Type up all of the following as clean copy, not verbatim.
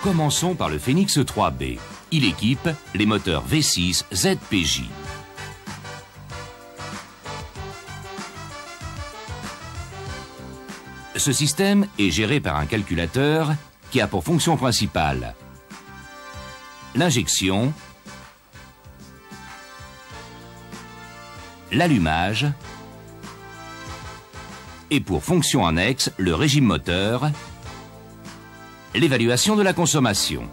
Commençons par le Phénix 3B. Il équipe les moteurs V6 ZPJ. Ce système est géré par un calculateur qui a pour fonction principale l'injection, l'allumage et pour fonction annexe le régime moteur, l'évaluation de la consommation.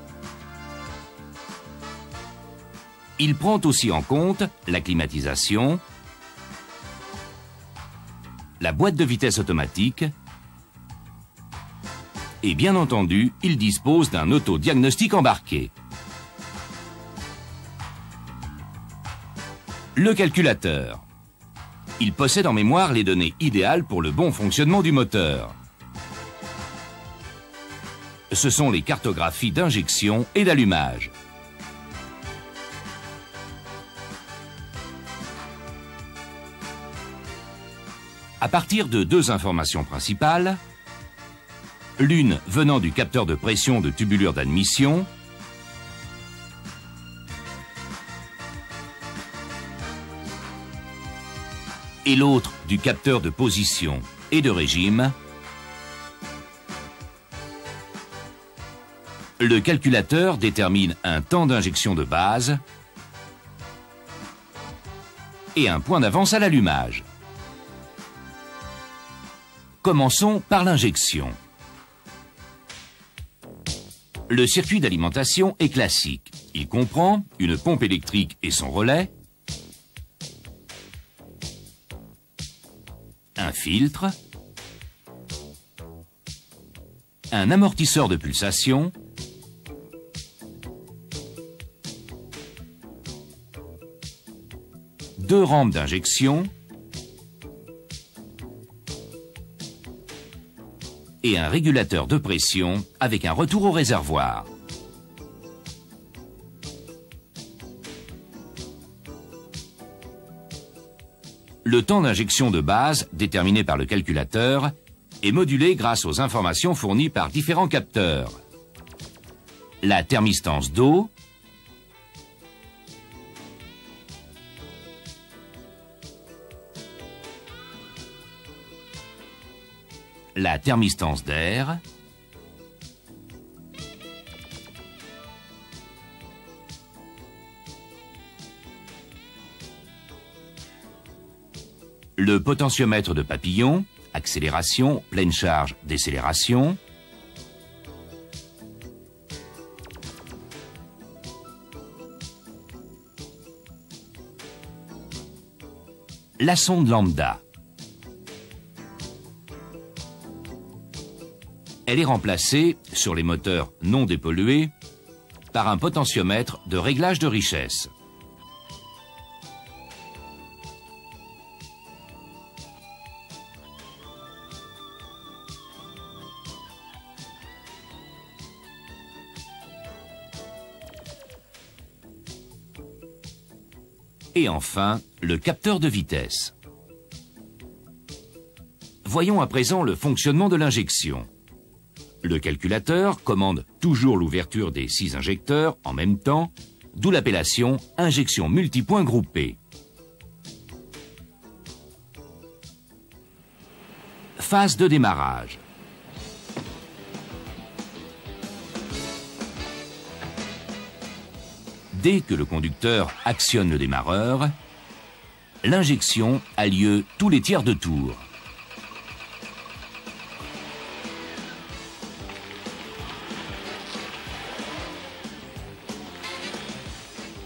Il prend aussi en compte la climatisation, la boîte de vitesse automatique et bien entendu, il dispose d'un autodiagnostic embarqué. Le calculateur. Il possède en mémoire les données idéales pour le bon fonctionnement du moteur. Ce sont les cartographies d'injection et d'allumage. À partir de deux informations principales, l'une venant du capteur de pression de tubulure d'admission et l'autre du capteur de position et de régime, le calculateur détermine un temps d'injection de base et un point d'avance à l'allumage. Commençons par l'injection. Le circuit d'alimentation est classique. Il comprend une pompe électrique et son relais, un filtre, un amortisseur de pulsation, deux rampes d'injection et un régulateur de pression avec un retour au réservoir. Le temps d'injection de base, déterminé par le calculateur, est modulé grâce aux informations fournies par différents capteurs. La thermistance d'eau, la thermistance d'air, le potentiomètre de papillon, accélération, pleine charge, décélération, la sonde lambda. Elle est remplacée, sur les moteurs non dépollués, par un potentiomètre de réglage de richesse. Et enfin, le capteur de vitesse. Voyons à présent le fonctionnement de l'injection. Le calculateur commande toujours l'ouverture des 6 injecteurs en même temps, d'où l'appellation injection multipoint groupée. Phase de démarrage. Dès que le conducteur actionne le démarreur, l'injection a lieu tous les tiers de tour.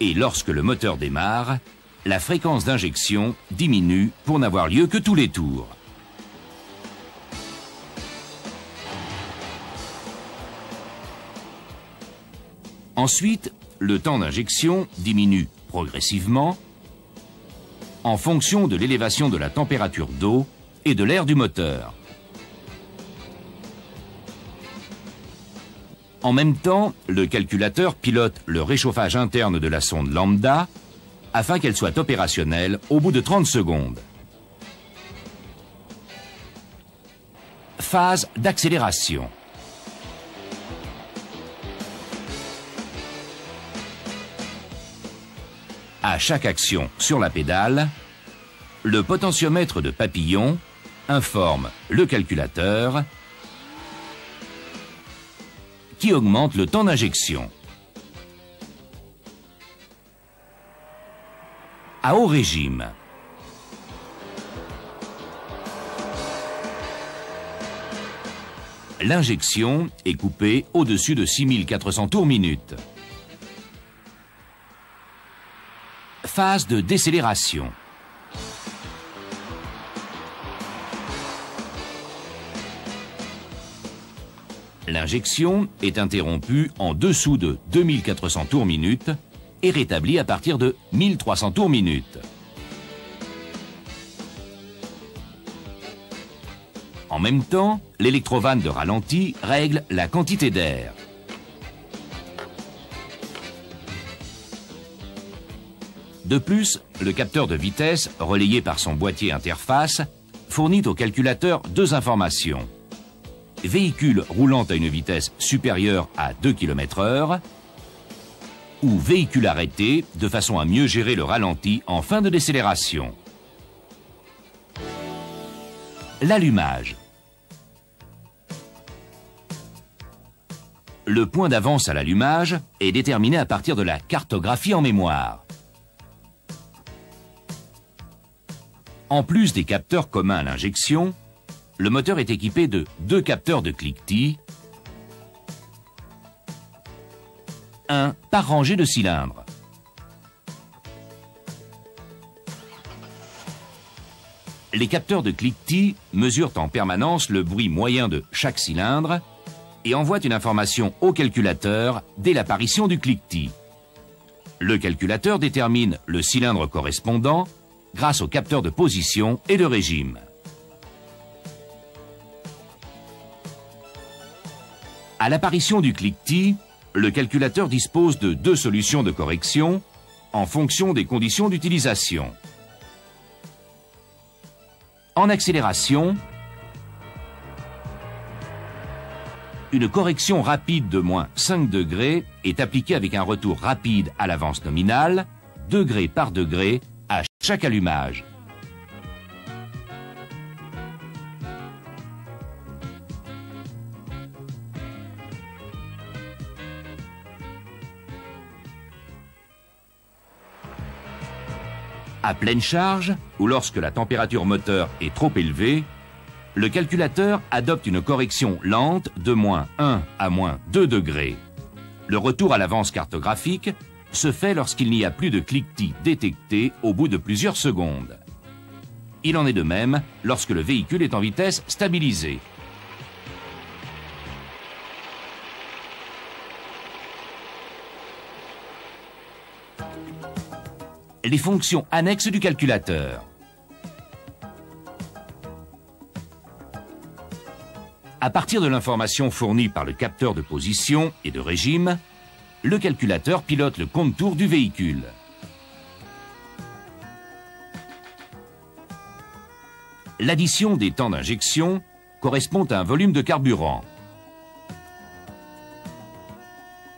Et lorsque le moteur démarre, la fréquence d'injection diminue pour n'avoir lieu que tous les tours. Ensuite, le temps d'injection diminue progressivement en fonction de l'élévation de la température d'eau et de l'air du moteur. En même temps, le calculateur pilote le réchauffage interne de la sonde lambda afin qu'elle soit opérationnelle au bout de 30 secondes. Phase d'accélération. À chaque action sur la pédale, le potentiomètre de papillon informe le calculateur qui augmente le temps d'injection. À haut régime, l'injection est coupée au-dessus de 6400 tours minute. Phase de décélération. L'injection est interrompue en dessous de 2400 tours minute et rétablie à partir de 1300 tours minute. En même temps, l'électrovanne de ralenti règle la quantité d'air. De plus, le capteur de vitesse, relayé par son boîtier interface, fournit au calculateur deux informations. Véhicule roulant à une vitesse supérieure à 2 km/h ou véhicule arrêté de façon à mieux gérer le ralenti en fin de décélération. L'allumage. Le point d'avance à l'allumage est déterminé à partir de la cartographie en mémoire. En plus des capteurs communs à l'injection, le moteur est équipé de deux capteurs de cliquetis, un par rangée de cylindres. Les capteurs de cliquetis mesurent en permanence le bruit moyen de chaque cylindre et envoient une information au calculateur dès l'apparition du cliquetis. Le calculateur détermine le cylindre correspondant grâce aux capteurs de position et de régime. À l'apparition du cliquetis, le calculateur dispose de deux solutions de correction en fonction des conditions d'utilisation. En accélération, une correction rapide de moins 5 degrés est appliquée avec un retour rapide à l'avance nominale, degré par degré, à chaque allumage. À pleine charge, ou lorsque la température moteur est trop élevée, le calculateur adopte une correction lente de moins 1 à moins 2 degrés. Le retour à l'avance cartographique se fait lorsqu'il n'y a plus de cliquetis détectés au bout de plusieurs secondes. Il en est de même lorsque le véhicule est en vitesse stabilisée. Les fonctions annexes du calculateur. À partir de l'information fournie par le capteur de position et de régime, le calculateur pilote le contour du véhicule. L'addition des temps d'injection correspond à un volume de carburant.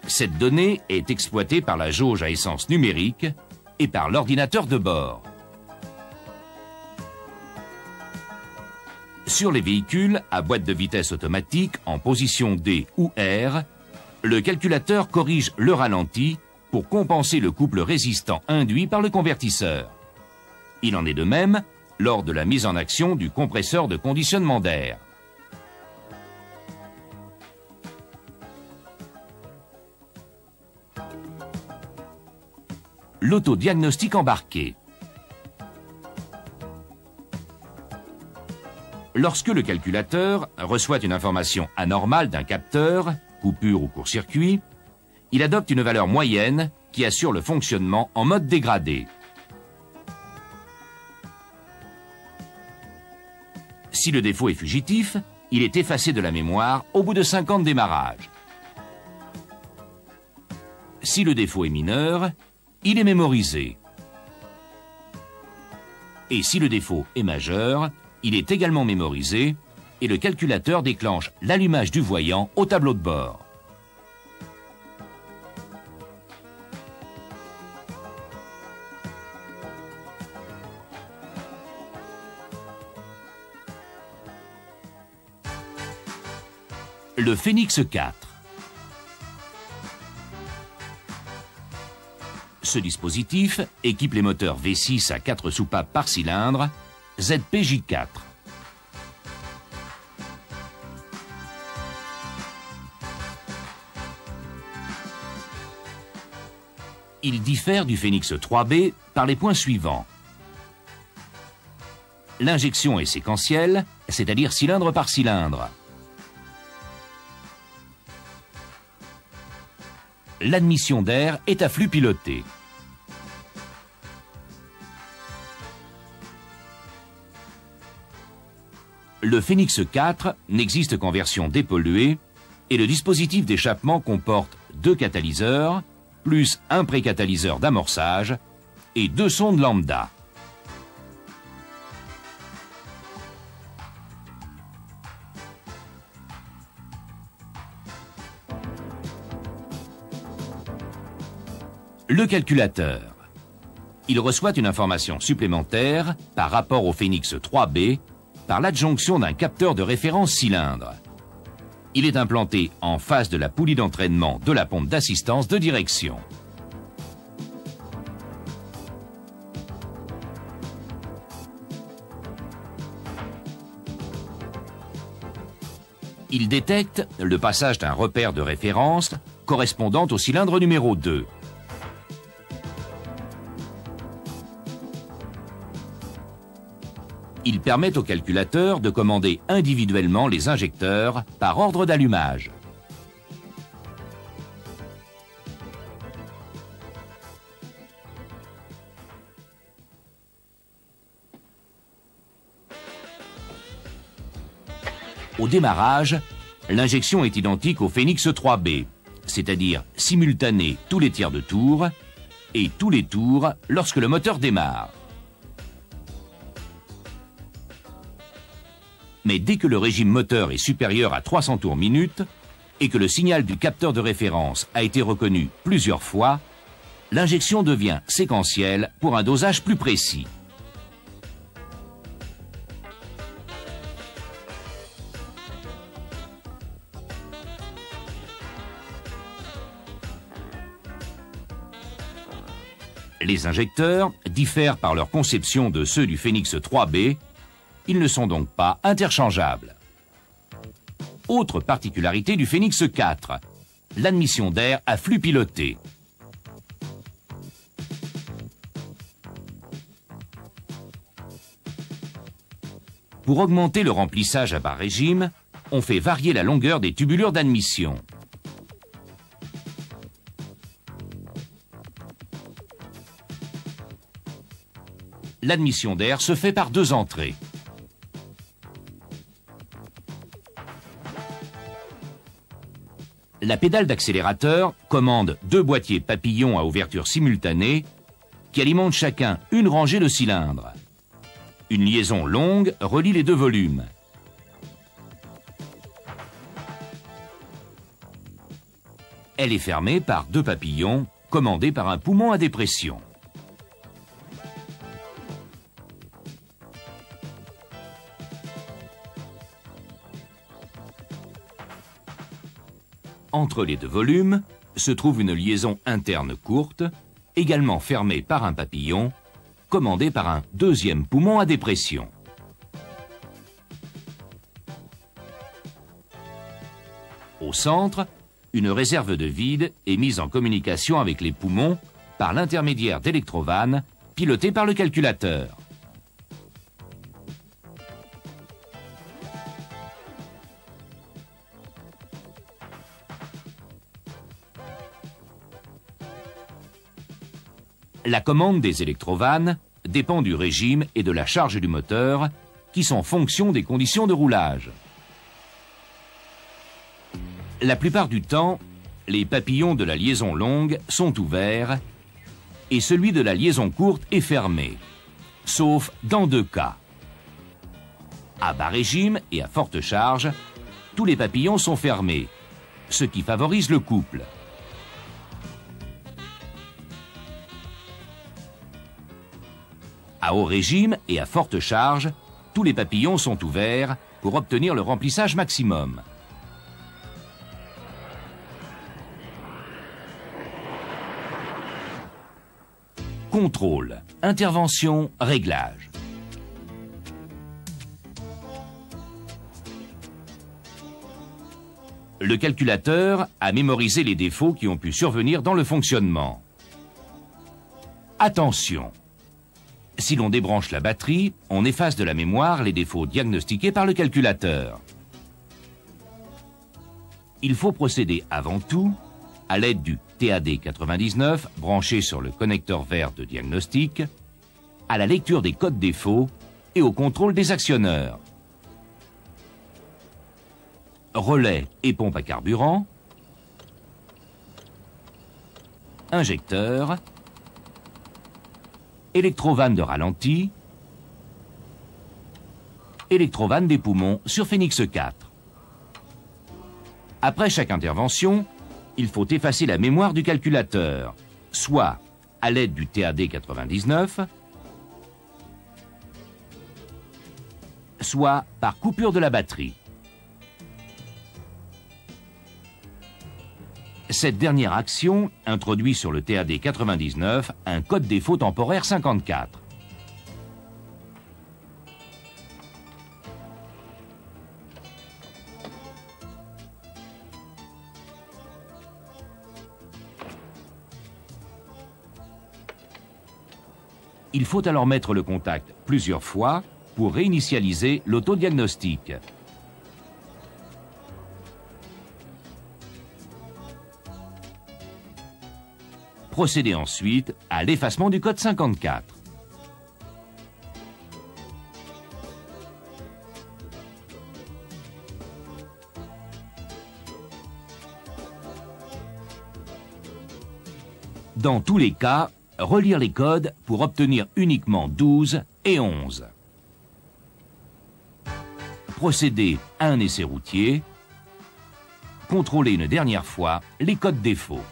Cette donnée est exploitée par la jauge à essence numérique et par l'ordinateur de bord. Sur les véhicules à boîte de vitesse automatique en position D ou R, le calculateur corrige le ralenti pour compenser le couple résistant induit par le convertisseur. Il en est de même lors de la mise en action du compresseur de conditionnement d'air. L'autodiagnostic embarqué. Lorsque le calculateur reçoit une information anormale d'un capteur, coupure ou court-circuit, il adopte une valeur moyenne qui assure le fonctionnement en mode dégradé. Si le défaut est fugitif, il est effacé de la mémoire au bout de 50 démarrages. Si le défaut est mineur, il est mémorisé. Et si le défaut est majeur, il est également mémorisé et le calculateur déclenche l'allumage du voyant au tableau de bord. Le Phénix 4. Ce dispositif équipe les moteurs V6 à 4 soupapes par cylindre, ZPJ4. Il diffère du Phénix 3B par les points suivants. L'injection est séquentielle, c'est-à-dire cylindre par cylindre. L'admission d'air est à flux piloté. Le Phénix 4 n'existe qu'en version dépolluée et le dispositif d'échappement comporte 2 catalyseurs, plus un précatalyseur d'amorçage et 2 sondes lambda. Le calculateur. Il reçoit une information supplémentaire par rapport au Phénix 3B par l'adjonction d'un capteur de référence cylindre. Il est implanté en face de la poulie d'entraînement de la pompe d'assistance de direction. Il détecte le passage d'un repère de référence correspondant au cylindre numéro 2. Il permet au calculateur de commander individuellement les injecteurs par ordre d'allumage. Au démarrage, l'injection est identique au Phénix 3B, c'est-à-dire simultanée tous les tiers de tour et tous les tours lorsque le moteur démarre. Mais dès que le régime moteur est supérieur à 300 tours minute et que le signal du capteur de référence a été reconnu plusieurs fois, l'injection devient séquentielle pour un dosage plus précis. Les injecteurs diffèrent par leur conception de ceux du Phénix 3B. Ils ne sont donc pas interchangeables. Autre particularité du Phénix 4, l'admission d'air à flux piloté. Pour augmenter le remplissage à bas régime, on fait varier la longueur des tubulures d'admission. L'admission d'air se fait par 2 entrées. La pédale d'accélérateur commande 2 boîtiers papillons à ouverture simultanée qui alimentent chacun une rangée de cylindres. Une liaison longue relie les 2 volumes. Elle est fermée par 2 papillons commandés par un poumon à dépression. Entre les 2 volumes se trouve une liaison interne courte, également fermée par un papillon, commandé par un 2e poumon à dépression. Au centre, une réserve de vide est mise en communication avec les poumons par l'intermédiaire d'électrovannes pilotées par le calculateur. La commande des électrovannes dépend du régime et de la charge du moteur, qui sont fonction des conditions de roulage. La plupart du temps, les papillons de la liaison longue sont ouverts et celui de la liaison courte est fermé, sauf dans 2 cas. À bas régime et à forte charge, tous les papillons sont fermés, ce qui favorise le couple. À haut régime et à forte charge, tous les papillons sont ouverts pour obtenir le remplissage maximum. Contrôle, intervention, réglage. Le calculateur a mémorisé les défauts qui ont pu survenir dans le fonctionnement. Attention! Si l'on débranche la batterie, on efface de la mémoire les défauts diagnostiqués par le calculateur. Il faut procéder avant tout, à l'aide du TAD99 branché sur le connecteur vert de diagnostic, à la lecture des codes défauts et au contrôle des actionneurs. Relais et pompe à carburant, injecteur, électrovanne de ralenti, électrovanne des poumons sur Phénix 4. Après chaque intervention, il faut effacer la mémoire du calculateur, soit à l'aide du TAD99, soit par coupure de la batterie. Cette dernière action introduit sur le TAD99 un code défaut temporaire 54. Il faut alors mettre le contact plusieurs fois pour réinitialiser l'autodiagnostic. Procédez ensuite à l'effacement du code 54. Dans tous les cas, relire les codes pour obtenir uniquement 12 et 11. Procédez à un essai routier. Contrôlez une dernière fois les codes défauts.